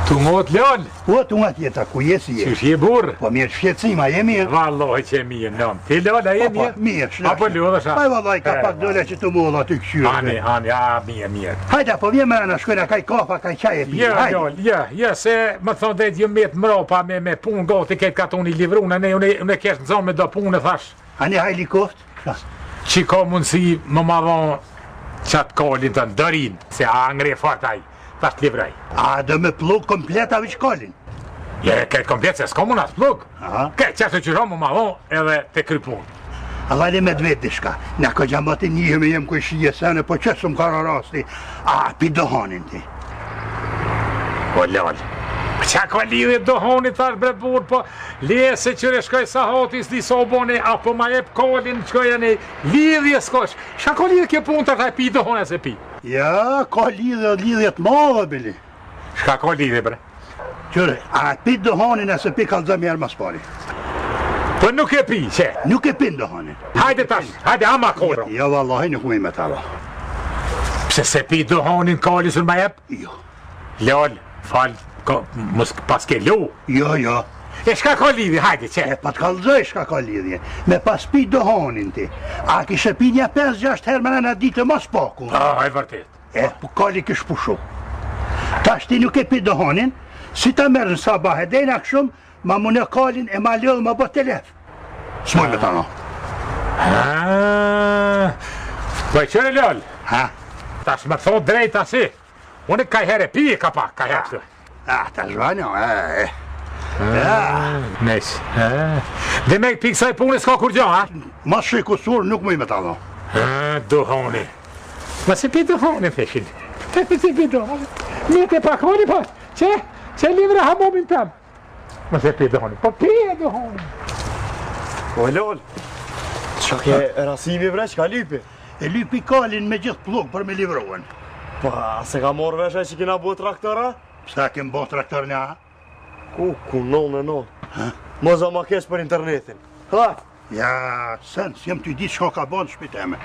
Tungot lol. Po, tungat jeta, ku jesi je? Qysh je burr? Po mirë shqetësima, je mirë? Vallahi që e mirë, nëm. Ti lol, a je mirë? Mirë, shlashtë. Apo lodhësha? Paj vallaj, ka pak dole që të mulla të këshyrë. Hani, mirë. Hajde, po vjen me në shkojna kaj kafa, kaj qaj e pijë, hajde. Ja, se më thonë dhe ju met mropa me punë gati këtë katoni livruna, unë kesh në zonë me do punë, thash. Ani hajli koft? Që ka mundësi më madhon qatë kalin të ndërin, se a ngre fort aj, thash të livraj. A, do me plug komplet avi shkallin? Je, këtë komplet se s'ka mund as plug. Këtë qësë që romë më madhon edhe të kry punë. A vali me dvet dishka, na ka gjamati njihme jem kuj shije sene, po qësëm kara rasti, a pi dohanin ti. Po lol, qa ka lidhje dohanit thash bre burr, po lese qëre shkoj sa hatis disa obone, apo ma jep kalin qkoj e lidhje s'kosh. Qa ka lidhje kjo punë të pi dohanin se pi? Ja, ka lidhje të madhe, bili. Shka ka lidhje bre? Qëre, a pi dohanin e se pi kalzëm jarë mas pari. Po nuk e pi, që? Nuk e pin dohanin. Hajde tash, hajde ama koro. Ja, vallahi nuk me tala. Pse se pi dohanin kalin sër ma jep? Jo. Lol, fal, mos pas ke lu. Jo. E shka ka lidhje, hajde, që? E pa të kalzoj shka ka lidhje. Me pas pi dohanin ti. A kishe pi një 5-6 herë më në ditë mos paku. E vërtet. E, po kalli kish pushu. Tash ti nuk e pi dohanin, si ta merë në sabah e dejna këshum, ma mune kalin e ma lëllë ma bët telef. S'moj me tano. Po e qëre lëll, Ha? tash me thot drejt asi. Unë ka herë pi ka pak, ka herë këtë. Ta zhvanjo, Nes. Dhe me pikësaj punës ka kur gjo, ha? Ma shikusur nuk moj me tano. Dohoni. Ma se pi dohoni, theshin. Te si pi dohoni. Një te pakoni, po. Që livre hamomin tam. Ma se pi dohoni. Po pi e dohoni. Po lol. Qa ke rasimi bre, qka lypi? E lypi kalin me gjithë plug për me livrohen. Pa, se ka morë veshe që kina bu traktora? Psa kem bo traktor një ha? Ku non. Moza ma kesh për internetin. Ha? Ja, sen, s'jem t'y di shko ka bo në shpiteme.